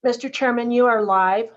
Mr. Chairman, you are live.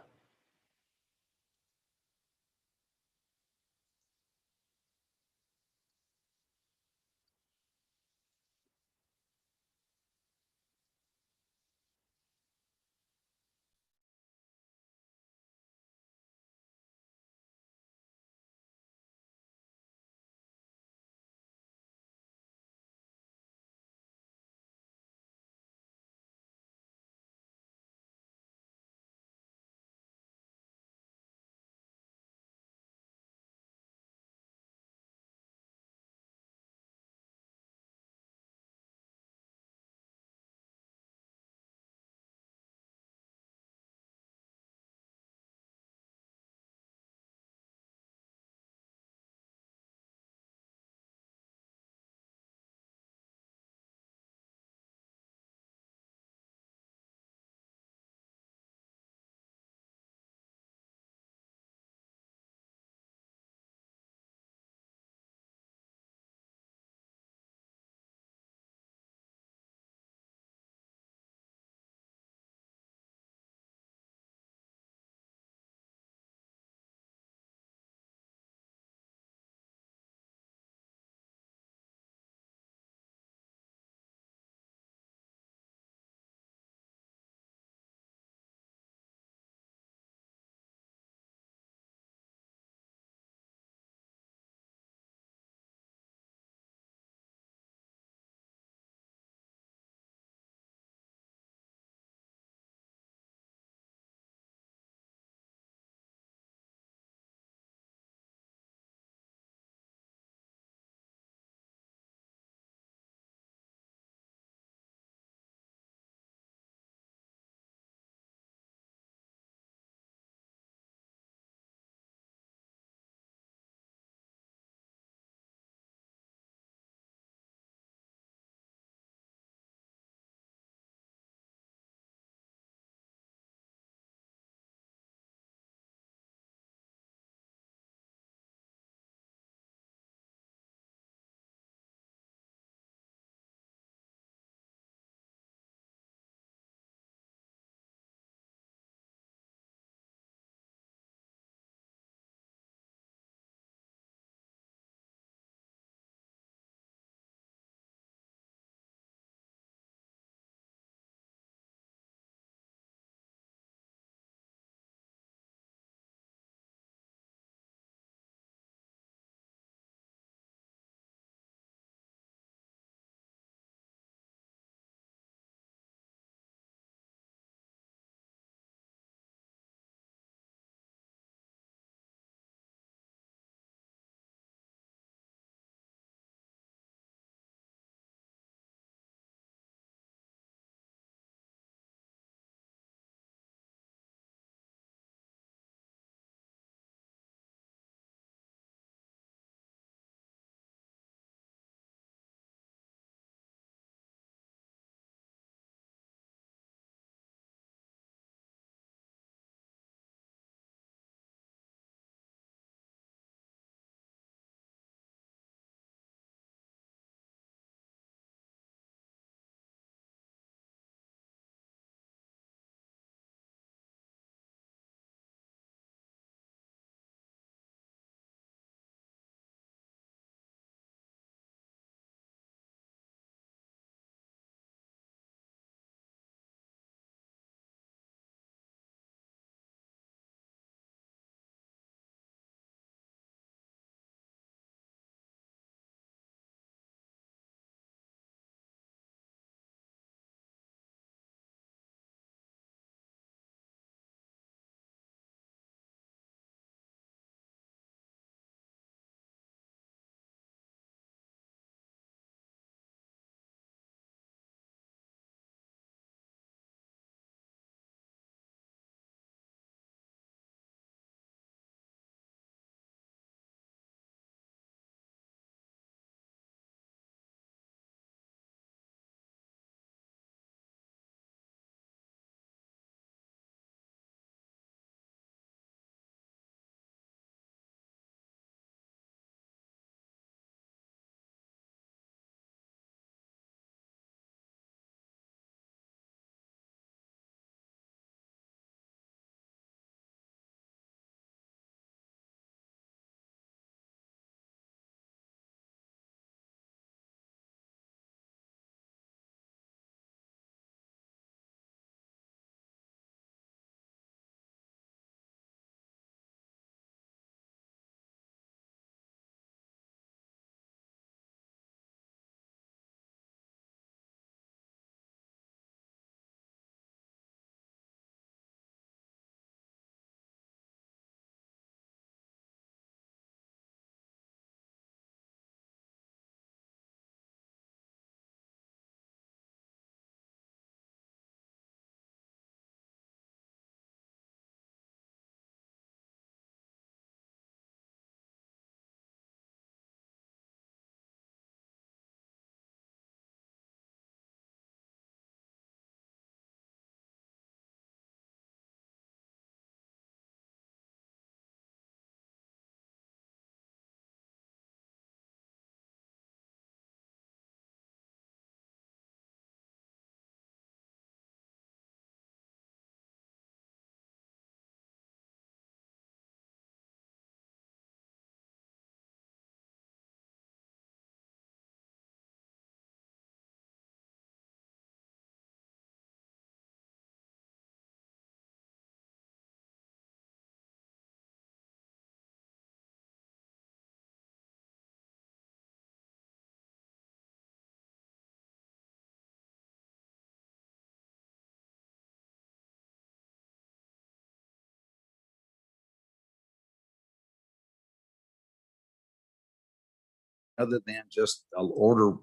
other than just an order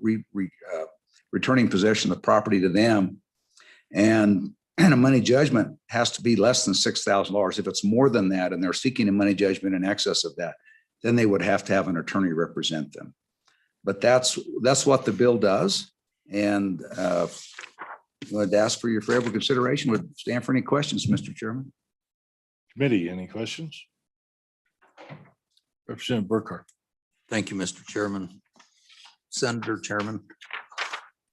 returning possession of the property to them. And a money judgment has to be less than $6,000. If it's more than that and they're seeking a money judgment in excess of that, then they would have to have an attorney represent them. But that's what the bill does. And I'd ask for your favorable consideration. Would stand for any questions, Mr. Chairman. Committee, any questions? Representative Burkhart. Thank you, Mr. Chairman. Senator Chairman,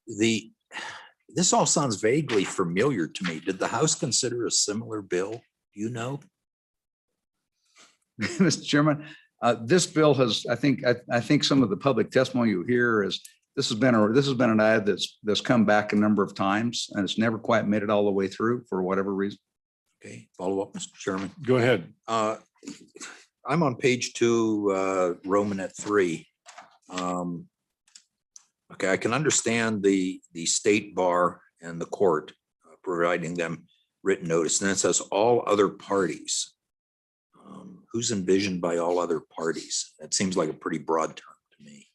this all sounds vaguely familiar to me. Did the House consider a similar bill? Do you know? Mr. Chairman, this bill has, I think some of the public testimony you hear is this has been an item that's come back a number of times and it's never quite made it all the way through for whatever reason. Okay, follow up, Mr. Chairman. Go ahead. I'm on page 2, Romanet 3. Okay, I can understand the state bar and the court providing them written notice. And then it says all other parties. Who's envisioned by all other parties? That seems like a pretty broad term to me.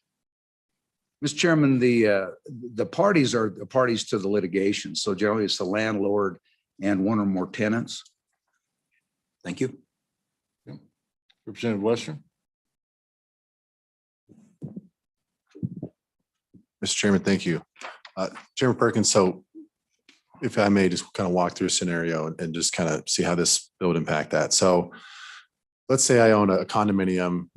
Mr. Chairman, the parties are the parties to the litigation. So generally it's the landlord and one or more tenants. Thank you. Representative Western. Mr. Chairman, thank you. Chairman Perkins, so if I may just kind of walk through a scenario and just kind of see how this bill would impact that. So let's say I own a condominium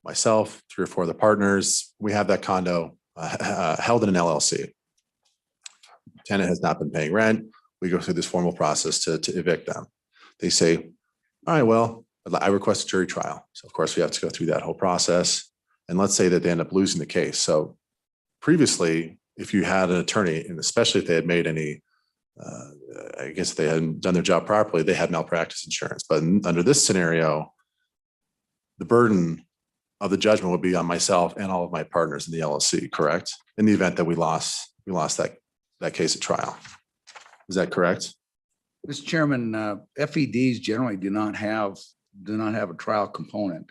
myself, 3 or 4 other partners. We have that condo held in an LLC. Tenant has not been paying rent. We go through this formal process to evict them. They say, all right, well, I request a jury trial. So of course we have to go through that whole process. And let's say that they end up losing the case. So previously, if you had an attorney, and especially if they had made any, I guess if they hadn't done their job properly, they had malpractice insurance. But under this scenario, the burden of the judgment would be on myself and all of my partners in the LLC, correct? In the event that we lost that case at trial. Is that correct? Mr. Chairman, FEDs generally do not have a trial component.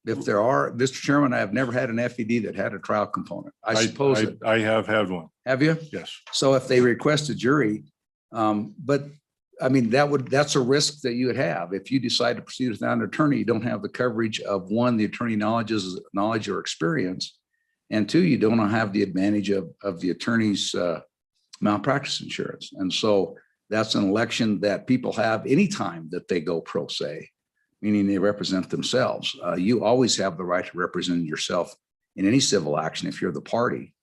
If there are, Mr. Chairman, I have never had an FED that had a trial component. I suppose. I have had one. Have you? Yes. So if they request a jury, but I mean, that's a risk that you would have. If you decide to proceed without an attorney, you don't have the coverage of 1, the attorney knowledge or experience. And 2, you don't have the advantage of the attorney's malpractice insurance. And so that's an election that people have anytime that they go pro se, meaning they represent themselves. You always have the right to represent yourself in any civil action if you're the party.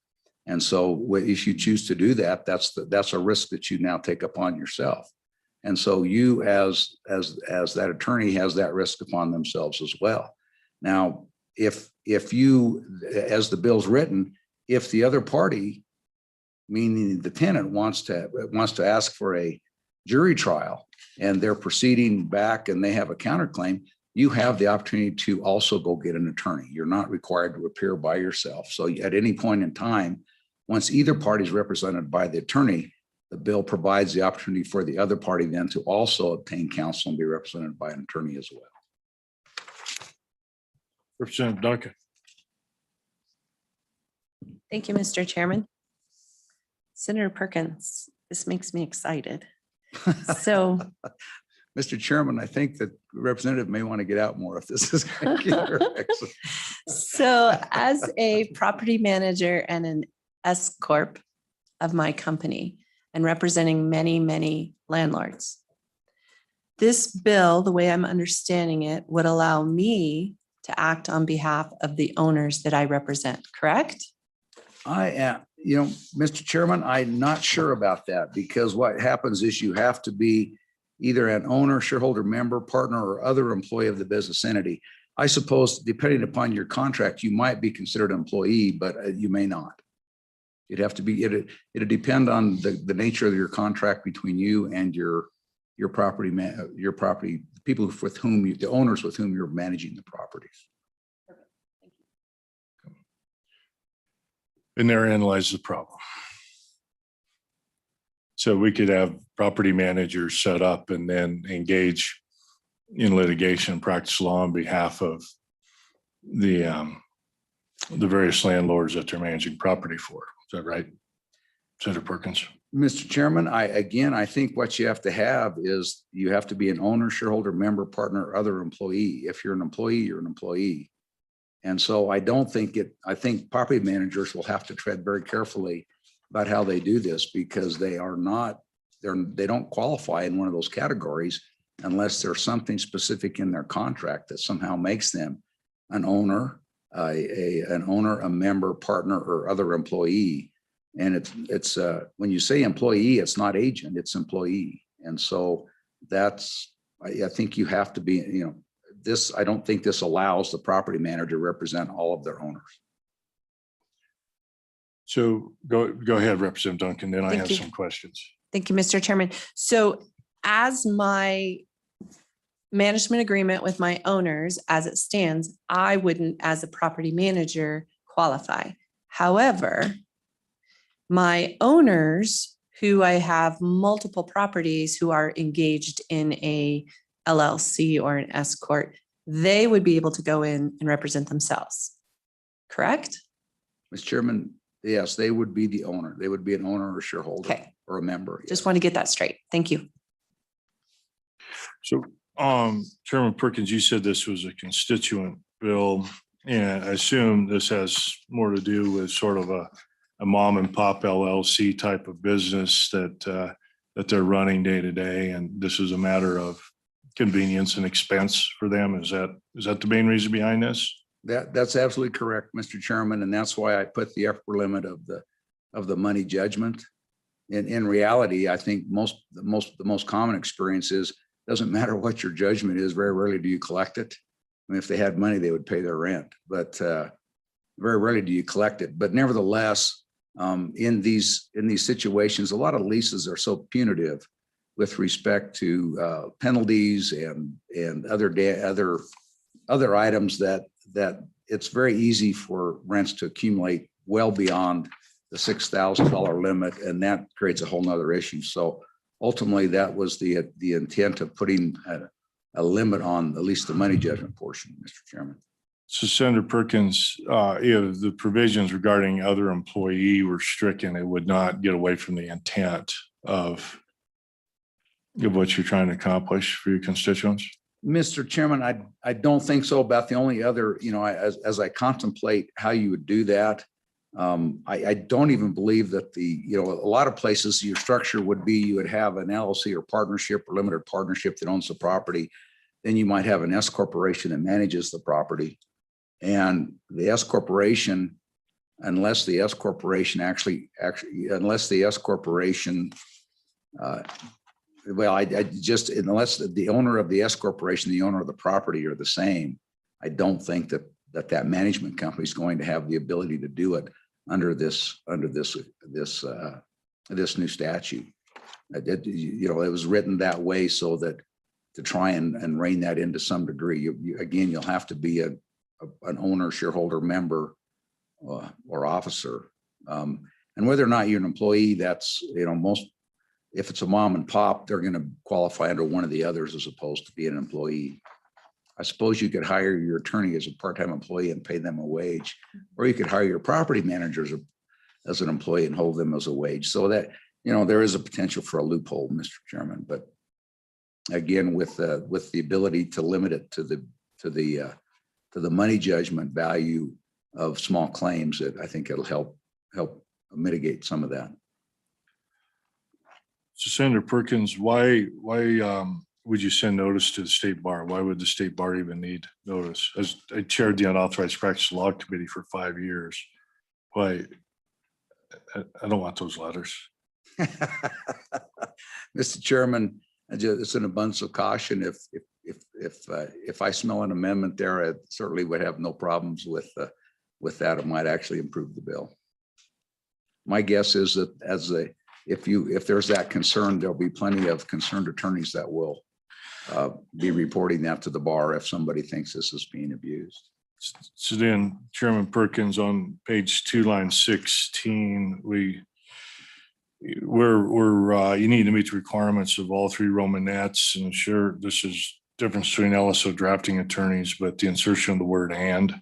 And so if you choose to do that, that's a risk that you now take upon yourself. And so you as that attorney has that risk upon themselves as well. Now, if you, as the bill's written, if the other party, meaning the tenant, wants to ask for a jury trial and they're proceeding back and they have a counterclaim, you have the opportunity to also go get an attorney. You're not required to appear by yourself. So at any point in time, once either party is represented by the attorney, the bill provides the opportunity for the other party then to also obtain counsel and be represented by an attorney as well. Representative Duncan. Thank you, Mr. Chairman. Senator Perkins, this makes me excited. So, Mr. Chairman, I think that representative may want to get out more if this is going to get her. so as a property manager and an S Corp of my company and representing many, many landlords, this bill, the way I'm understanding it, would allow me to act on behalf of the owners that I represent, correct? I am, Mr. Chairman, I'm not sure about that because what happens is you have to be either an owner, shareholder, member, partner, or other employee of the business entity. I suppose, depending upon your contract, you might be considered an employee, but you may not. It'd have to be, it'd depend on the nature of your contract between you and your property, people with whom the owners with whom you're managing the properties. And therein lies the problem. So we could have property managers set up and then engage in litigation and practice law on behalf of the various landlords that they're managing property for. Is that right? Senator Perkins? Mr. Chairman, I think what you have to have is you have to be an owner, shareholder, member, partner, or other employee. If you're an employee, you're an employee. And so I think property managers will have to tread very carefully about how they do this, because they don't qualify in one of those categories unless there's something specific in their contract that somehow makes them an owner, a member, partner, or other employee. And it's when you say employee, it's not agent, it's employee. And so I think you have to be, I don't think this allows the property manager to represent all of their owners. So go ahead, Representative Duncan, then I Thank have you. some questions. Thank you, Mr. Chairman. So as my management agreement with my owners, as it stands, I wouldn't, as a property manager, qualify. However, my owners, who I have multiple properties who are engaged in a LLC or an S corp, they would be able to go in and represent themselves. Correct? Mr. Chairman, yes, they would be the owner. They would be an owner or shareholder Okay. or a member. Just yes. want to get that straight. Thank you. So, Chairman Perkins, you said this was a constituent bill, and I assume this has more to do with sort of a mom and pop LLC type of business that they're running day to day, and this is a matter of convenience and expense for them. Is that the main reason behind this? That's absolutely correct, Mr. Chairman, and that's why I put the upper limit of the money judgment. In reality, I think the most common experience is, doesn't matter what your judgment is, very rarely do you collect it. I mean, if they had money, they would pay their rent, but very rarely do you collect it. But nevertheless, in these situations, a lot of leases are so punitive with respect to penalties and other items that it's very easy for rents to accumulate well beyond the $6,000 limit, and that creates a whole nother issue. So ultimately, that was the intent of putting a limit on at least the money judgment portion, Mr. Chairman. So Senator Perkins, if the provisions regarding other employee were stricken, it would not get away from the intent of what you're trying to accomplish for your constituents? Mr. Chairman, I don't think so. About the only other, as I contemplate how you would do that, I don't even believe that a lot of places your structure would be, you would have an LLC or partnership or limited partnership that owns the property. Then you might have an S corporation that manages the property. And the S corporation, unless the S corporation unless the owner of the S corporation, the owner of the property are the same, I don't think that management company is going to have the ability to do it under this new statute. It was written that way so that to try and rein that in to some degree. You'll have to be an owner, shareholder, member, or officer. And whether or not you're an employee, that's, if it's a mom and pop, they're going to qualify under one of the others as opposed to being an employee. I suppose you could hire your attorney as a part-time employee and pay them a wage, or you could hire your property managers as an employee and hold them as a wage. So that, there is a potential for a loophole, Mr. Chairman. But again, with the ability to limit it to the money judgment value of small claims, I think it'll help mitigate some of that. So Senator Perkins, why would you send notice to the state bar? Why would the state bar even need notice? As I chaired the unauthorized practice law committee for 5 years, why? I don't want those letters. Mr. Chairman, it's an abundance of caution. If I smell an amendment there, I certainly would have no problems with that. It might actually improve the bill. My guess is that if there's that concern, there'll be plenty of concerned attorneys that will be reporting that to the bar if somebody thinks this is being abused. So then, Chairman Perkins, on page 2, line 16, you need to meet the requirements of all 3 Romanettes, and sure, this is difference between LSO drafting attorneys, but the insertion of the word "and"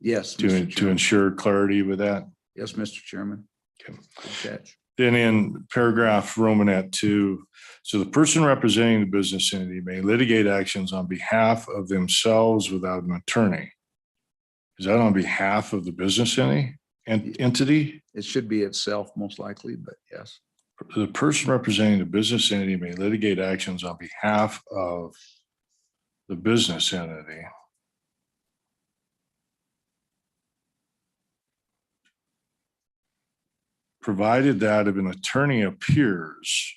Yes, to, Mr. to Chairman. ensure clarity with that. Yes, Mr. Chairman. Okay. Good catch. Then in paragraph Romanet 2, so the person representing the business entity may litigate actions on behalf of themselves without an attorney. Is that on behalf of the business entity? It should be itself most likely, but yes. The person representing the business entity may litigate actions on behalf of the business entity. Provided that if an attorney appears,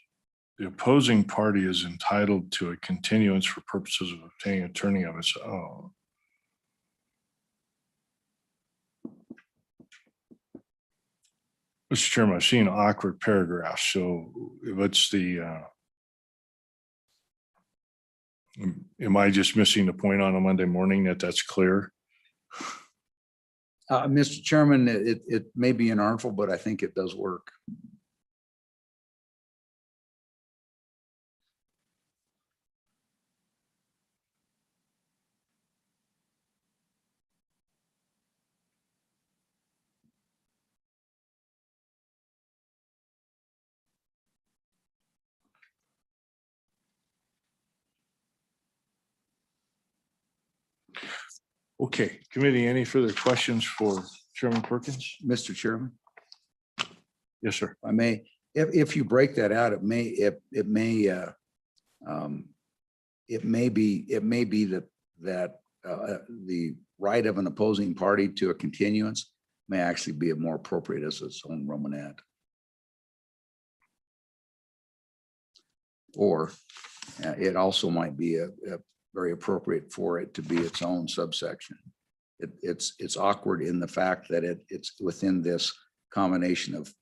the opposing party is entitled to a continuance for purposes of obtaining an attorney of its own. Mr. Chairman, I've seen awkward paragraphs, so what's the, am I just missing the point on a Monday morning that that's clear? Mr. Chairman, it may be inartful, but I think it does work. Okay, committee, any further questions for Chairman Perkins? Mr. Chairman, Yes, sir. I may, if you break that out, it may be that the right of an opposing party to a continuance may actually be more appropriate as its own Romanet. Or it also might be a very appropriate for it to be its own subsection. It's awkward in the fact that it's within this combination of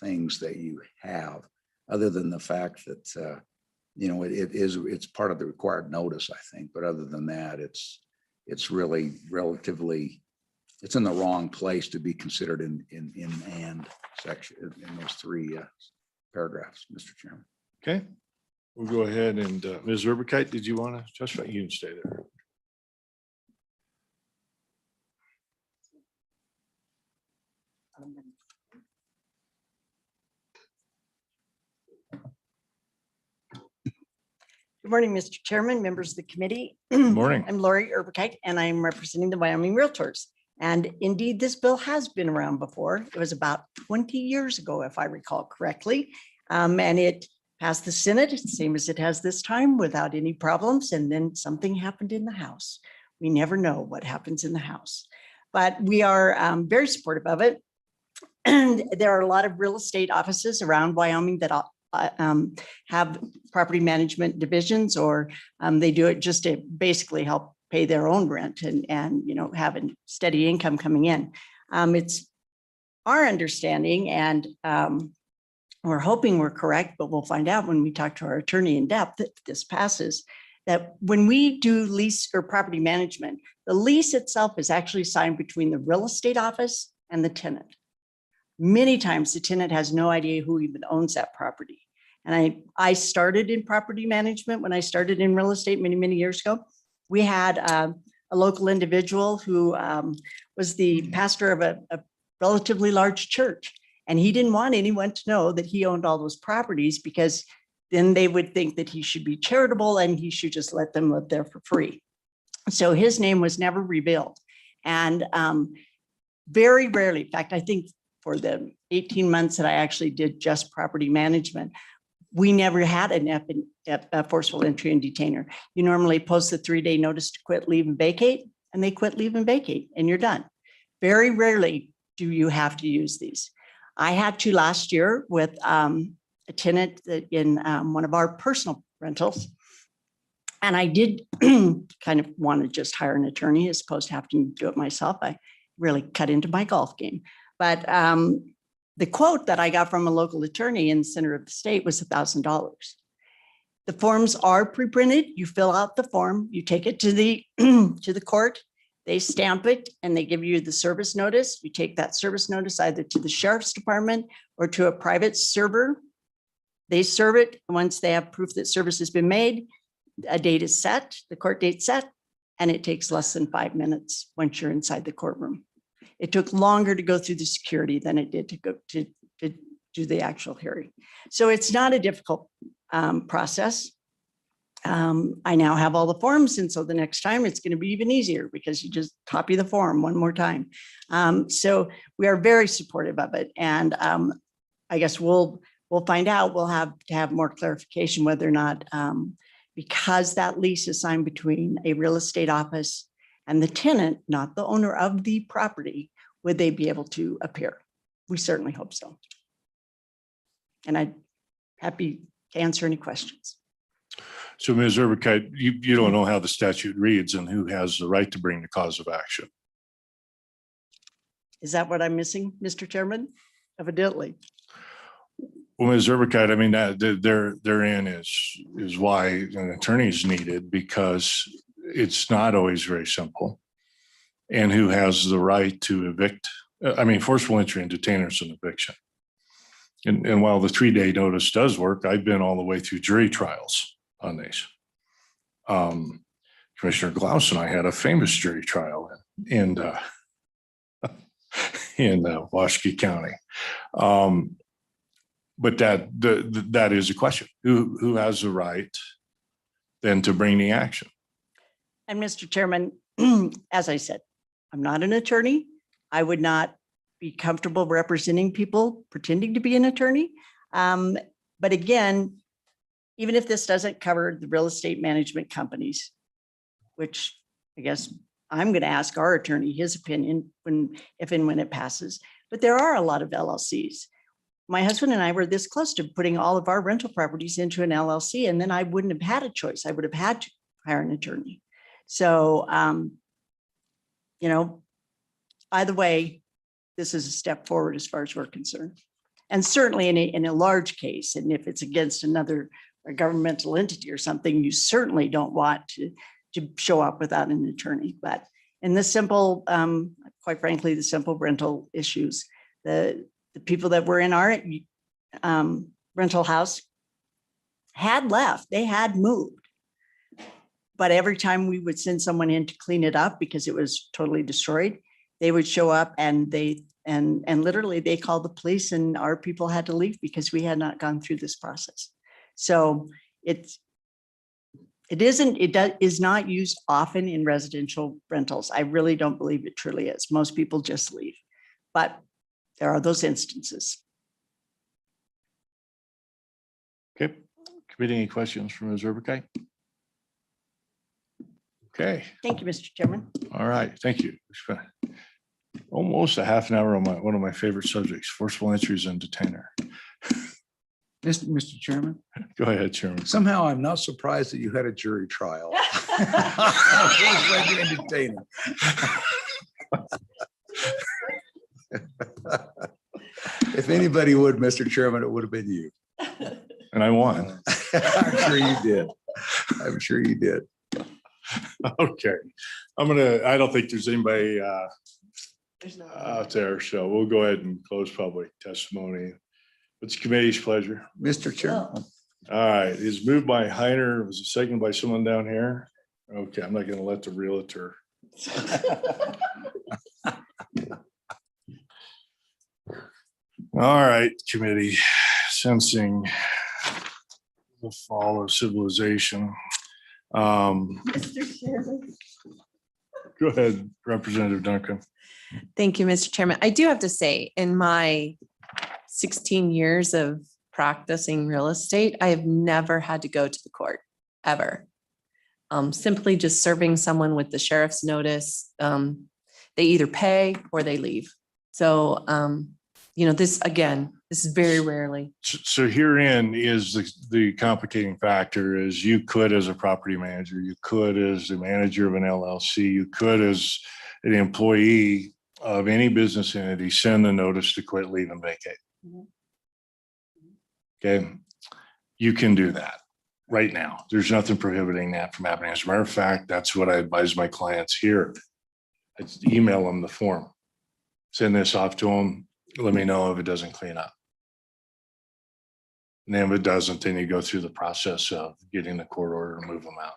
things that you have, other than the fact that it's part of the required notice, I think. But other than that, it's really relatively, it's in the wrong place to be considered in and section in those three paragraphs, Mr. Chairman. Okay, we'll go ahead and Ms. Riverkite, did you want to justify? You can stay there. Good morning, Mr. Chairman, members of the committee. Morning. I'm Lori Erbekite, and I'm representing the Wyoming Realtors. And indeed, this bill has been around before. It was about 20 years ago, if I recall correctly. And it passed the Senate, same as it has this time, without any problems. And then something happened in the House. We never know what happens in the House, but we are very supportive of it. And there are a lot of real estate offices around Wyoming that have property management divisions, or they do it just to basically help pay their own rent and have a steady income coming in. It's our understanding, and we're hoping we're correct, but we'll find out when we talk to our attorney in depth if this passes, that when we do lease or property management, the lease itself is actually signed between the real estate office and the tenant. Many times the tenant has no idea who even owns that property. And I started in property management when I started in real estate many, many years ago. We had a local individual who was the pastor of a relatively large church. And he didn't want anyone to know that he owned all those properties, because then they would think that he should be charitable and he should just let them live there for free. So his name was never revealed. And very rarely, in fact, I think for the 18 months that I actually did just property management, we never had a forceful entry and detainer. You normally post the 3-day notice to quit, leave, and vacate, and they quit, leave, and vacate, and you're done. Very rarely do you have to use these. I had to last year with a tenant in one of our personal rentals. And I did kind of want to just hire an attorney as opposed to having to do it myself. I really cut into my golf game. But the quote that I got from a local attorney in the center of the state was $1,000. The forms are pre-printed. You fill out the form, you take it to the to the court, they stamp it, and they give you the service notice. You take that service notice either to the sheriff's department or to a private server. They serve it. Once they have proof that service has been made, a date is set, the court date set, and it takes less than 5 minutes once you're inside the courtroom. It took longer to go through the security than it did to go to do the actual hearing. So it's not a difficult process. I now have all the forms, and so the next time it's going to be even easier because you just copy the form one more time. So we are very supportive of it, and I guess we'll find out. We'll have to have more clarification whether or not, because that lease is signed between a real estate office and the tenant, not the owner of the property, would they be able to appear? We certainly hope so. And I'm happy to answer any questions. So Ms. Urbicite, you don't know how the statute reads and who has the right to bring the cause of action. Is that what I'm missing, Mr. Chairman? Evidently. Well, Ms. Urbicite, I mean, therein is why an attorney is needed, because it's not always very simple. And who has the right to evict, forcible entry and detainers and eviction. And while the 3-day notice does work, I've been all the way through jury trials on these. Commissioner Glaus and I had a famous jury trial in Washakie County. But that is a question. Who has the right then to bring the action? And Mr. Chairman, as I said, I'm not an attorney. I would not be comfortable representing people pretending to be an attorney. But again, even if this doesn't cover the real estate management companies, which I guess I'm going to ask our attorney his opinion if and when it passes, but there are a lot of LLCs. My husband and I were this close to putting all of our rental properties into an LLC, and then I wouldn't have had a choice. I would have had to hire an attorney. So, either way, this is a step forward as far as we're concerned. And certainly in a large case, and if it's against another governmental entity or something, you certainly don't want to show up without an attorney. But in the simple, quite frankly, the simple rental issues, the people that were in our rental house had left, they had moved. But every time we would send someone in to clean it up because it was totally destroyed, they would show up and literally they called the police, and our people had to leave because we had not gone through this process. So it is not used often in residential rentals. I really don't believe it truly is. Most people just leave, but there are those instances. Okay. Committee, any questions from Ms. Urbicite? Okay. Thank you, Mr. Chairman. All right. Thank you. We spent almost a half an hour on one of my favorite subjects, forcible entries and detainer. Mr. Chairman, Go ahead, Chairman. somehow I'm not surprised that you had a jury trial. If anybody would, Mr. Chairman, it would have been you. And I won. I'm sure you did. I'm sure you did. Okay. I don't think there's anybody out there, so we'll go ahead and close public testimony. It's the committee's pleasure. Mr. Chairman. All right, it's moved by Heiner. Was it seconded by someone down here? Okay, I'm not gonna let the realtor. All right, committee, sensing the fall of civilization. Go ahead, Representative Duncan. Thank you, Mr. Chairman. I do have to say, in my 16 years of practicing real estate, I have never had to go to the court, ever. Simply just serving someone with the sheriff's notice. They either pay or they leave. So, this is very rarely. So herein is the complicating factor is you could, as a property manager, you could as the manager of an LLC, you could as an employee of any business entity, send a notice to quit, leave, and vacate. Okay, you can do that right now. There's nothing prohibiting that from happening. As a matter of fact, that's what I advise my clients here. It's email them the form, send this off to them. Let me know if it doesn't clean up. And then if it doesn't, then you go through the process of getting the court order and move them out.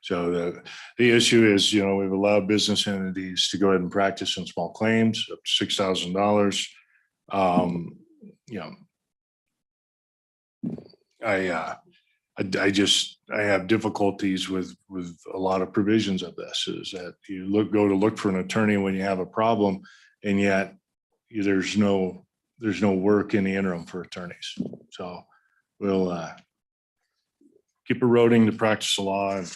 So the issue is, we've allowed business entities to go ahead and practice in small claims up to $6,000. I have difficulties with a lot of provisions of this, is that you go to look for an attorney when you have a problem, and yet there's no work in the interim for attorneys. So we'll keep eroding the practice of law, and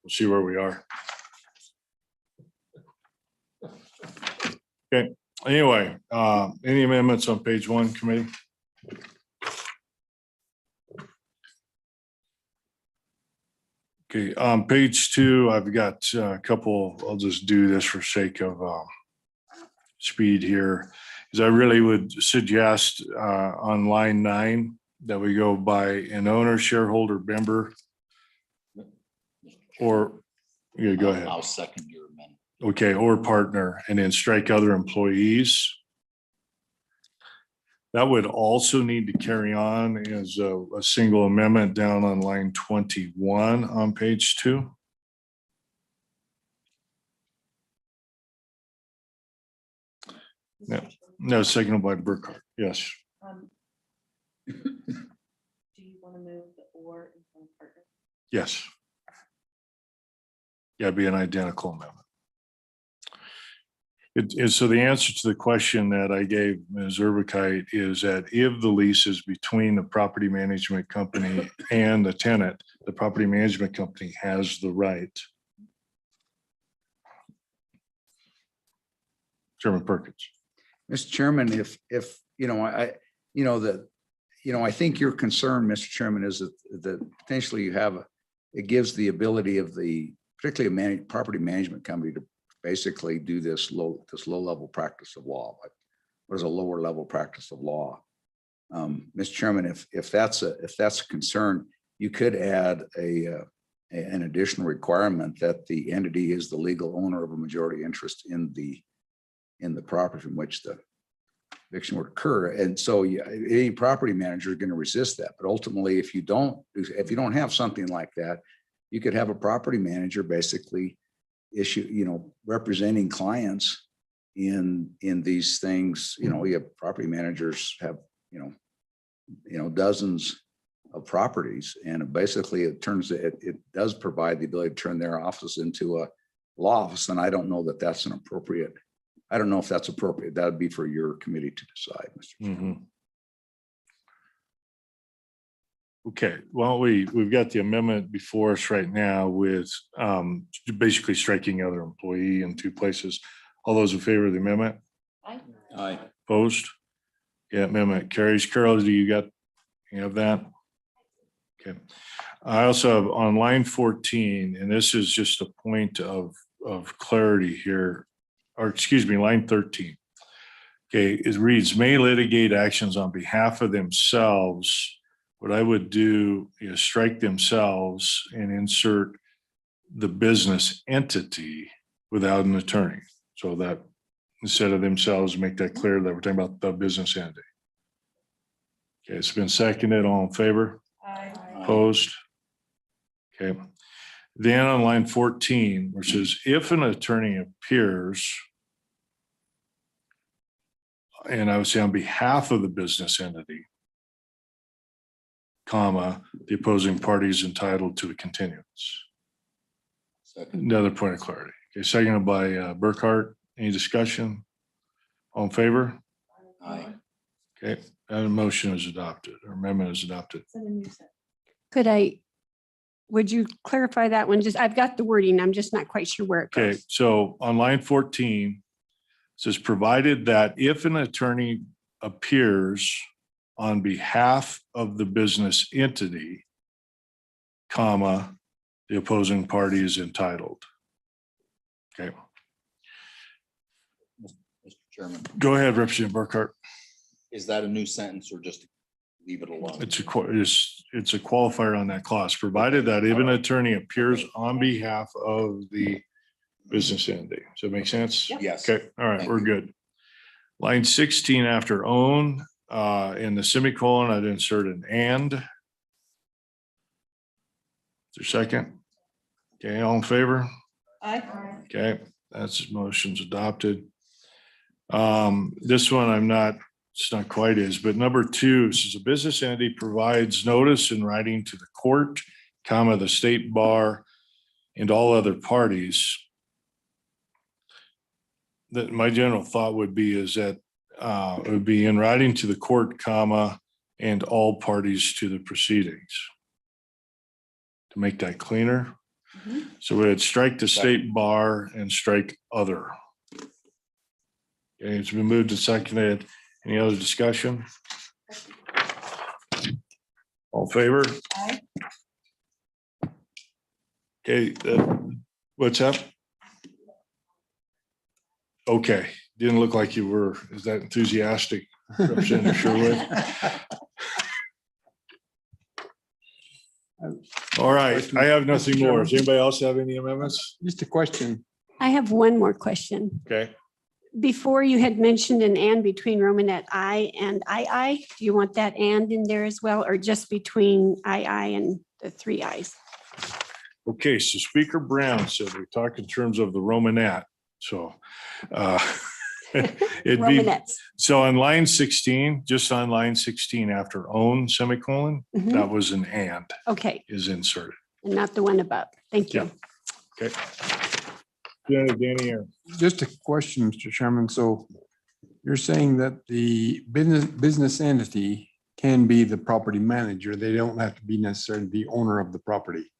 we'll see where we are. Okay, anyway, any amendments on page 1, committee? Okay, on page 2, I've got a couple, I'll just do this for sake of speed here, is I really would suggest on line 9 that we go by an owner, shareholder, member, or, yeah, go ahead. I'll second your amendment. Okay, or partner, and then strike other employees. That would also need to carry on as a single amendment down on line 21 on page 2. No, seconded by Burkhart. Yes. Do you want to move the or in front of partner? Yes. Yeah, it'd be an identical amendment. So the answer to the question that I gave Ms. Urbikite is that if the lease is between the property management company and the tenant, the property management company has the right. Chairman Perkins. Mr. Chairman, I think your concern, Mr. Chairman, is that potentially it gives the ability of particularly a property management company to basically do this low level practice of law. But what is a lower level practice of law? Mr. Chairman, if that's a concern, you could add an additional requirement that the entity is the legal owner of a majority interest in the property from which the eviction would occur. And so any property manager is going to resist that. But ultimately, if you don't have something like that, you could have a property manager basically issue, representing clients in these things. We have property managers have, dozens of properties, and basically it does provide the ability to turn their office into a law office. And I don't know if that's appropriate. That would be for your committee to decide, Mr. Chairman. Okay, well, we've got the amendment before us right now with basically striking other employee in 2 places. All those in favor of the amendment? Aye. Opposed? Yeah, amendment carries. Carol, you have that? Okay. I also have on line 14, and this is just a point of clarity here, or excuse me, line 13. Okay, it reads, may litigate actions on behalf of themselves. What I would do is strike themselves and insert the business entity without an attorney. So that instead of themselves, make that clear that we're talking about the business entity. Okay, it's been seconded. All in favor? Aye. Opposed? Okay. Then on line 14, which says if an attorney appears, and I would say on behalf of the business entity, comma, the opposing party is entitled to a continuance. Second. Another point of clarity. Okay, seconded by Burkhart. Any discussion? All in favor? Aye. Okay, that motion is adopted, or amendment is adopted. Would you clarify that one? I've got the wording. I'm just not quite sure where it Okay, goes. so on line 14, it says provided that if an attorney appears on behalf of the business entity, comma, the opposing party is entitled. Okay, Mr. Chairman, go ahead, Representative Burkhart. is that a new sentence or just leave it alone? It's a qualifier on that clause, provided that if an attorney appears on behalf of the business entity. Does that make sense? Yes. Okay, all right, Thank we're you. good. Line 16 after own, in the semicolon, I'd insert an and. Is there a second? Okay, all in favor? Aye. Okay, that's motion's adopted. This one I'm not, it's not quite is, but number 2 says a business entity provides notice in writing to the court, comma, the state bar and all other parties. That my general thought would be is that it would be in writing to the court, comma, and all parties to the proceedings. To make that cleaner. So we'd strike the state bar and strike other. Okay, it's been moved and seconded. Any other discussion? All in favor? Aye. Okay, what's up? Okay, didn't look like you were. Is that enthusiastic, Representative Sherwood? All right, I have nothing more. Does anybody else have any amendments? Just a question. I have one more question. Okay, Before you had mentioned an and between Romanet I and II. Do you want that and in there as well, or just between II and the 3 I's? okay, so Speaker Brown said we talked in terms of the Romanet, so. It'd be, Romanets. so on line 16, just on line 16 after own semicolon, Mhm. that was an and Okay, is inserted. and not the one above. Thank you. Okay. Yeah, Danny, or Just a question, Mr. Chairman. So you're saying that the business entity can be the property manager. They don't have to be necessarily the owner of the property.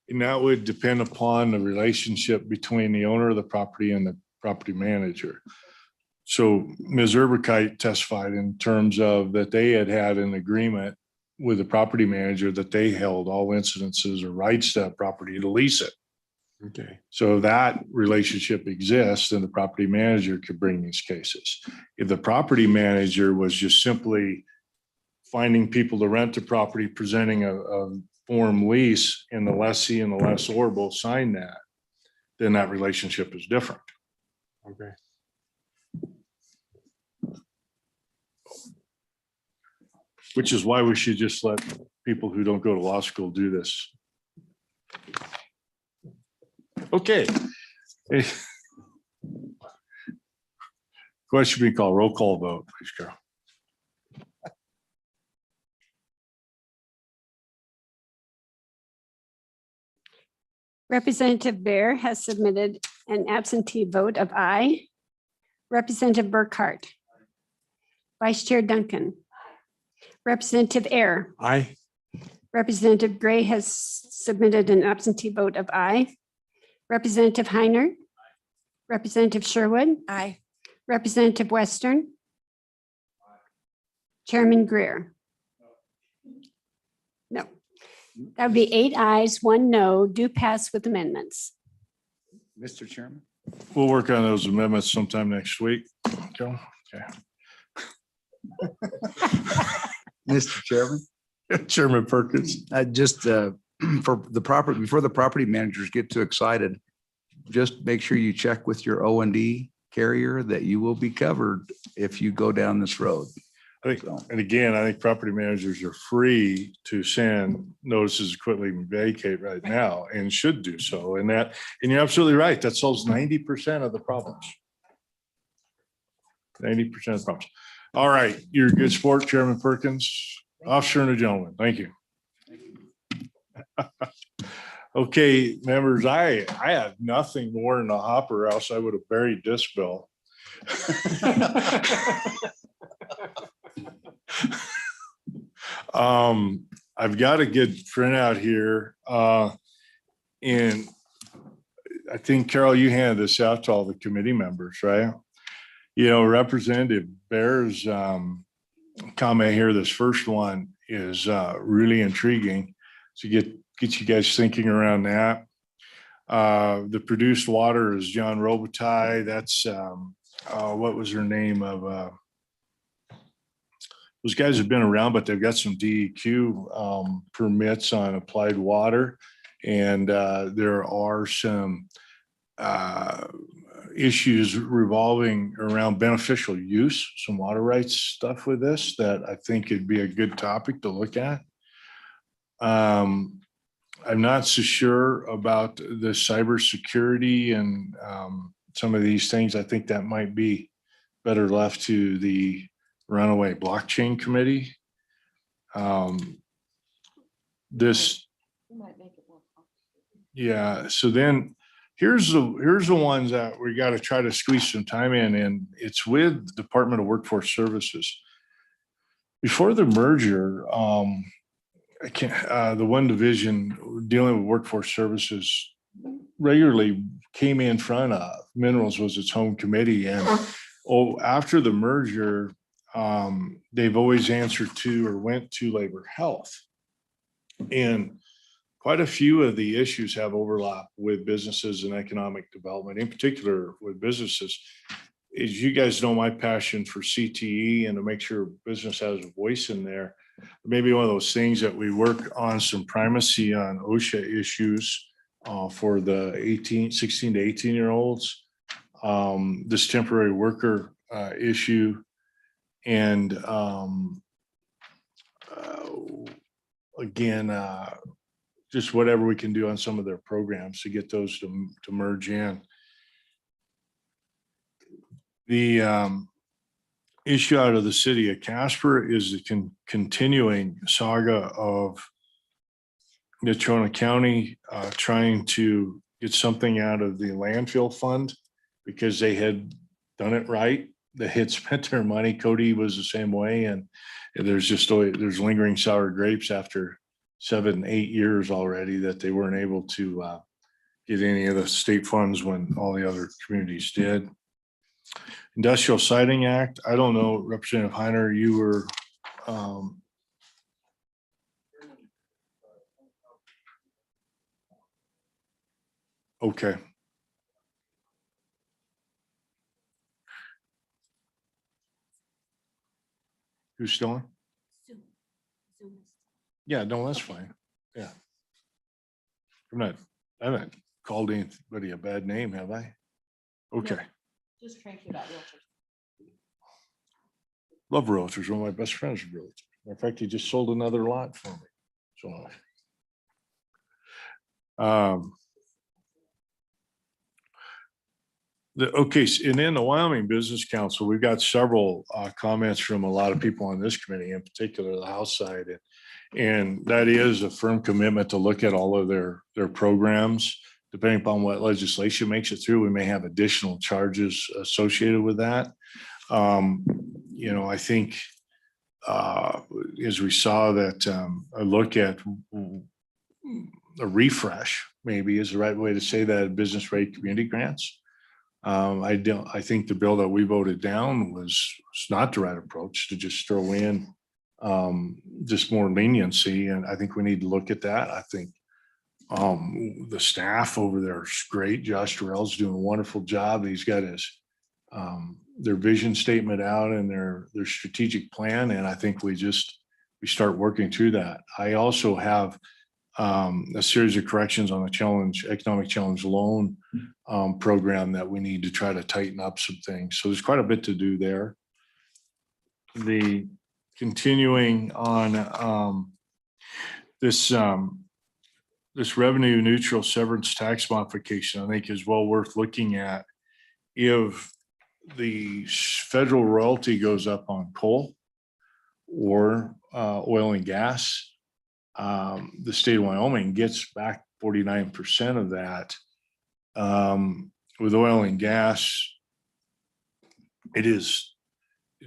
and that would depend upon the relationship between the owner of the property and the property manager. So Ms. Urberkite testified in terms of that they had had an agreement with the property manager that they held all incidences or rights to that property to lease it. Okay. So that relationship exists and the property manager could bring these cases. If the property manager was just simply finding people to rent the property, presenting a form lease, and the lessee and the lessor both sign that, then that relationship is different. Okay. Which is why we should just let people who don't go to law school do this. Okay. Question being called, roll call vote, please, Carol. Representative Bear has submitted an absentee vote of aye. Representative Burkhart. Vice Chair Duncan. Representative Air. Aye. Representative Gray has submitted an absentee vote of aye. Representative Heiner. Representative Sherwood. Aye. Representative Western. Chairman Greer. No. That would be 8 ayes, 1 no, do pass with amendments. Mr. Chairman? We'll work on those amendments sometime next week. Okay. Mr. Chairman? Chairman Perkins. Just for the property, before the property managers get too excited, just make sure you check with your O&D carrier that you will be covered if you go down this road. I think, So, and again, I think property managers are free to send notices to quit, leave, and vacate right now and should do so. And you're absolutely right. That solves 90% of the problems. 90% of the problems. All right, you're a good sport, Chairman Perkins. Officer and a gentleman. Thank you. Okay, members, I have nothing more in the hopper, else I would have buried this bill. I've got a good printout here. And I think, Carol, you handed this out to all the committee members, right? You know, Representative Bear's comment here, this first one is really intriguing. So get you guys thinking around that. The produced water is John Robitaille. That's what was her name of those guys have been around, but they've got some DEQ permits on applied water. And there are some issues revolving around beneficial use, some water rights stuff with this that I think it'd be a good topic to look at. I'm not so sure about the cybersecurity and some of these things. I think that might be better left to the runaway blockchain committee. This, yeah, so then here's the ones that we got to try to squeeze some time in, and it's with Department of Workforce Services. Before the merger, I can't, the one division dealing with workforce services regularly came in front of minerals was its home committee. And after the merger, they've always answered to or went to labor health. And quite a few of the issues have overlap with businesses and economic development, in particular with businesses. As you guys know, my passion for CTE and to make sure business has a voice in there. Maybe one of those things that we work on some primacy on OSHA issues for the 16 to 18-year-olds, this temporary worker issue, and again, just whatever we can do on some of their programs to get those to merge in. The issue out of the city of Casper is the continuing saga of Natrona County trying to get something out of the landfill fund because they had done it right. They had spent their money. Cody was the same way, and there's lingering sour grapes after 7, 8 years already that they weren't able to get any of the state funds when all the other communities did. Industrial Siting Act. I don't know, Representative Heiner, you were okay. Who's still on? Yeah, no, that's fine. Yeah. I haven't called anybody a bad name, have I? Okay. Just cranky about realtors. Love realtors. One of my best friends is a realtor. In fact, he just sold another lot for me. So, and then the Wyoming Business Council, we've got several comments from a lot of people on this committee, in particular the House side, and that is a firm commitment to look at all of their programs. Depending upon what legislation makes it through, we may have additional charges associated with that. I think as we saw that a look at a refresh maybe is the right way to say that, business rate community grants. I think the bill that we voted down was not the right approach to just throw in just more leniency. And I think we need to look at that. I think the staff over there is great. Josh Durrell's doing a wonderful job. He's got his their vision statement out and their strategic plan. And I think we start working through that. I also have a series of corrections on the economic challenge loan program that we need to try to tighten up some things. So there's quite a bit to do there. The continuing on this revenue neutral severance tax modification, I think is well worth looking at. If the federal royalty goes up on coal or oil and gas, the state of Wyoming gets back 49% of that. With oil and gas, it's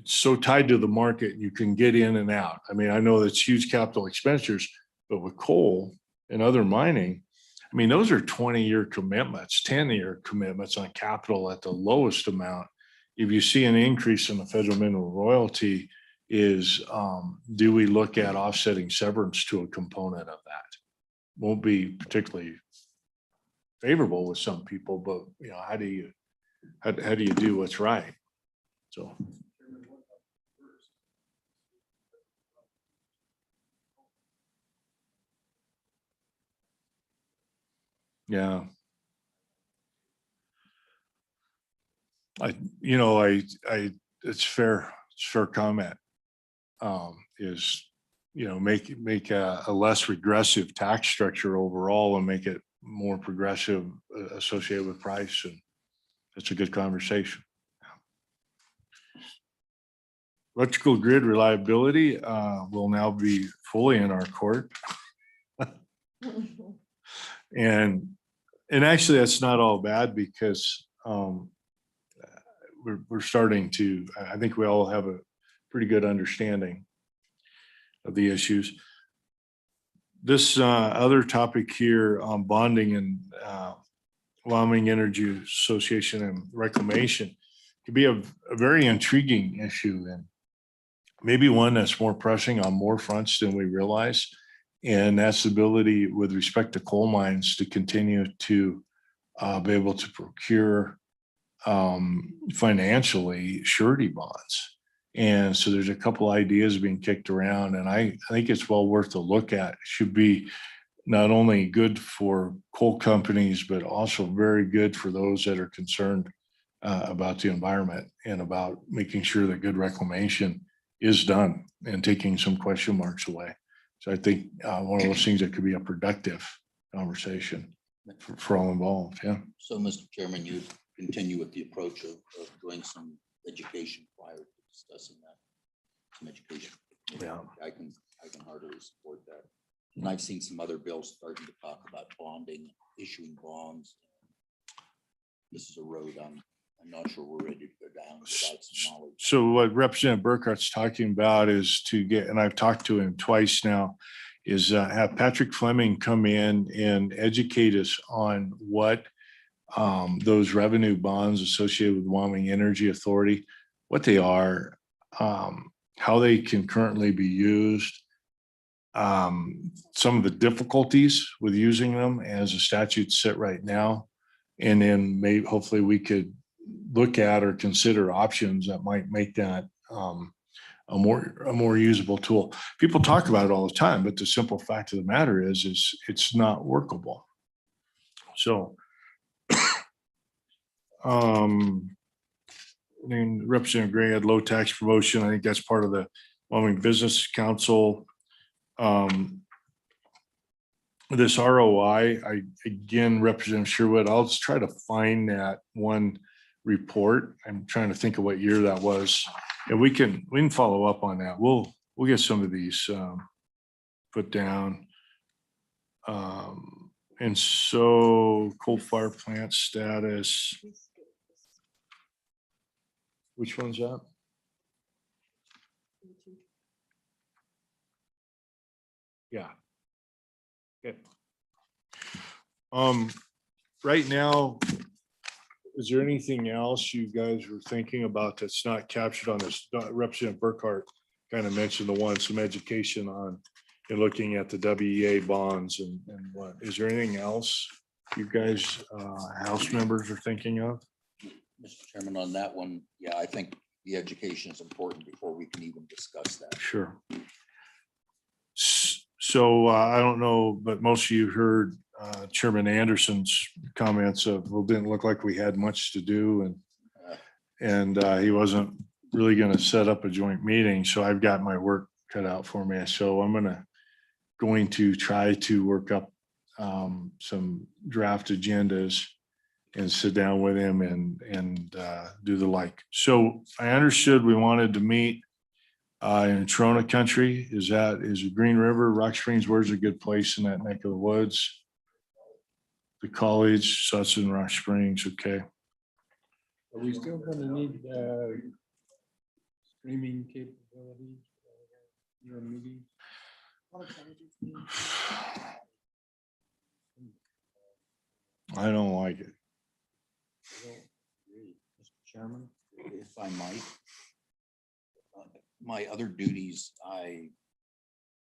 so tied to the market, you can get in and out. I mean, I know that's huge capital expenditures, but with coal and other mining, I mean, those are 20-year commitments, 10-year commitments on capital at the lowest amount. If you see an increase in the federal mineral royalty, do we look at offsetting severance to a component of that? Won't be particularly favorable with some people, but how do you do what's right? So. Yeah. It's fair comment. make a less regressive tax structure overall and make it more progressive associated with price. And it's a good conversation. Electrical grid reliability will now be fully in our court. And actually that's not all bad because we're starting to, I think we all have a pretty good understanding of the issues. This other topic here on bonding and Wyoming Energy Association and reclamation could be a very intriguing issue, and maybe one that's more pressing on more fronts than we realize. And that's the ability with respect to coal mines to continue to be able to procure financially surety bonds. And so there's a couple ideas being kicked around, and I think it's well worth a look at. It should be not only good for coal companies, but also very good for those that are concerned about the environment and about making sure that good reclamation is done and taking some question marks away. So I think one of those things that could be a productive conversation for all involved. Yeah. So, Mr. Chairman, you continue with the approach of doing some education prior to discussing that. Some education. Yeah. I can heartily support that. And I've seen some other bills starting to talk about bonding, issuing bonds. This is a road I'm not sure we're ready to go down without some knowledge. So what Representative Burkhart's talking about is to get, and I've talked to him twice now, is have Patrick Fleming come in and educate us on what those revenue bonds associated with Wyoming Energy Authority, what they are, how they can currently be used, some of the difficulties with using them as the statutes sit right now, and then maybe hopefully we could look at or consider options that might make that a more usable tool. People talk about it all the time, but the simple fact of the matter is it's not workable. So and Representative Gray had low tax promotion. I think that's part of the Wyoming Business Council. This ROI, again, Representative Sherwood, I'll just try to find that one report. I'm trying to think of what year that was, and we can follow up on that. We'll get some of these put down. And so coal fire plant status. Which one's that? Yeah. Okay. Right now, is there anything else you guys were thinking about that's not captured on this? Representative Burkhart kind of mentioned some education on and looking at the WEA bonds and what. Is there anything else you guys, House members, are thinking of? Mr. Chairman, on that one, yeah, I think the education is important before we can even discuss that. Sure. So I don't know, but most of you heard Chairman Anderson's comments of, well, didn't look like we had much to do, and he wasn't really going to set up a joint meeting. So I've got my work cut out for me. So I'm going to try to work up some draft agendas and sit down with him and do the like. So I understood we wanted to meet in Trona country. Is it Green River, Rock Springs? Where's a good place in that neck of the woods? The college, Sutton, Rock Springs. Okay. Are we still gonna need streaming capabilities? Your meetings? I don't like it. Mr. Chairman, if I might, my other duties,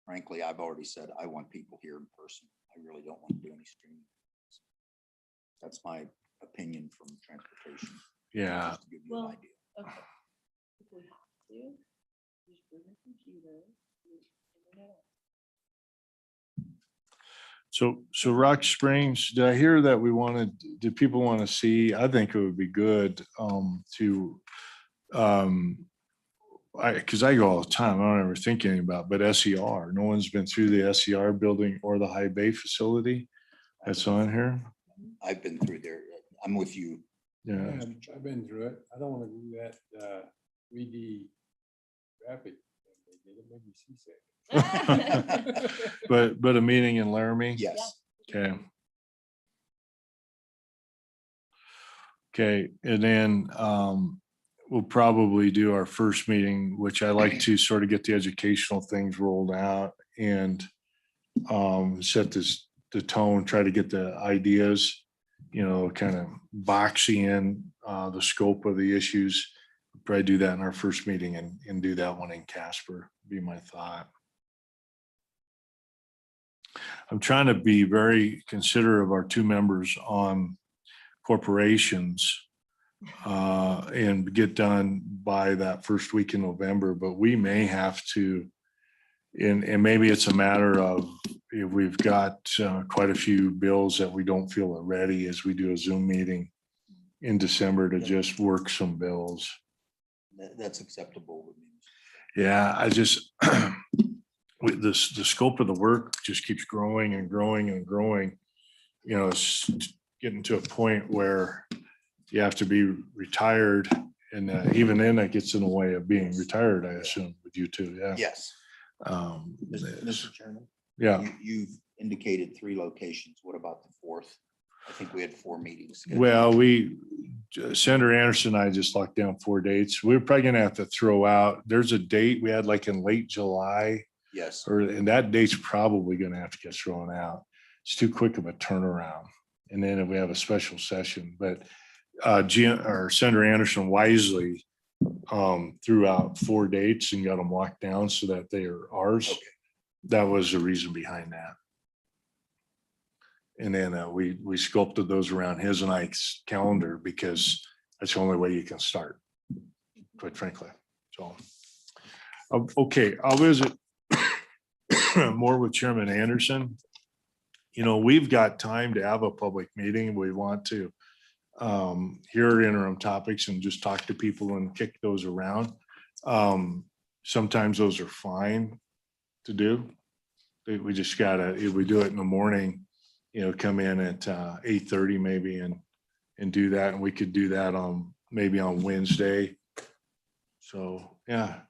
frankly, I've already said I want people here in person. I really don't want to do any streaming. That's my opinion from transportation. Yeah. Just to give you an idea. Okay. If we have to, just bring a computer. So Rock Springs, did I hear that did people want to see? I think it would be good to because I go all the time, I don't ever think anything about, but SER, no one's been through the SER building or the high bay facility that's on here. I've been through there. I'm with you. Yeah. I've been through it. I don't want to do that 3D graphic. It made me seasick. But a meeting in Laramie? Yes. Okay. Okay, and then we'll probably do our first meeting, which I like to sort of get the educational things rolled out and set the tone, try to get the ideas, kind of boxing in the scope of the issues. Probably do that in our first meeting and do that one in Casper, be my thought. I'm trying to be very considerate of our two members on corporations and get done by that first week in November, but we may have to, and maybe it's a matter of if we've got quite a few bills that we don't feel are ready as we do a Zoom meeting in December to just work some bills. That's acceptable with me. Yeah, I just, with this, the scope of the work just keeps growing and growing and growing. It's getting to a point where you have to be retired. And even then that gets in the way of being retired, I assume, with you too. Yeah. Yes. Mr. Chairman. Yeah. You've indicated 3 locations. What about the 4th? I think we had 4 meetings. scheduled. Well, Senator Anderson and I just locked down 4 dates. We're probably gonna have to throw out, there's a date we had like in late July, Yes. and that date's probably gonna have to get thrown out. It's too quick of a turnaround. And then if we have a special session, but Senator Anderson wisely threw out 4 dates and got them locked down so that they are ours. Okay. That was the reason behind that. And then we sculpted those around his and Ike's calendar because that's the only way you can start, quite frankly. So, okay, I'll visit more with Chairman Anderson. We've got time to have a public meeting. We want to hear interim topics and just talk to people and kick those around. Sometimes those are fine to do. We just gotta, if we do it in the morning, come in at 8:30 maybe and do that. And we could do that maybe on Wednesday. So, yeah.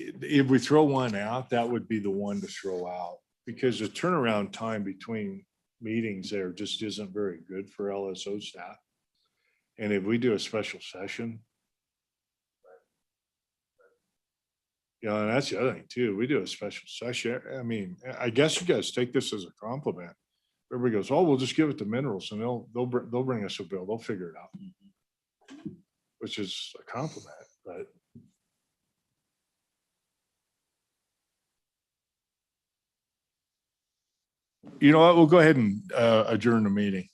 If we throw one out, that would be the one to throw out because the turnaround time between meetings there just isn't very good for LSO staff. And if we do a special session, and that's the other thing too, we do a special session. I mean, I guess you guys take this as a compliment. Everybody goes, oh, we'll just give it to minerals and they'll bring us a bill. They'll figure it out, which is a compliment, but. You know what? We'll go ahead and adjourn the meeting.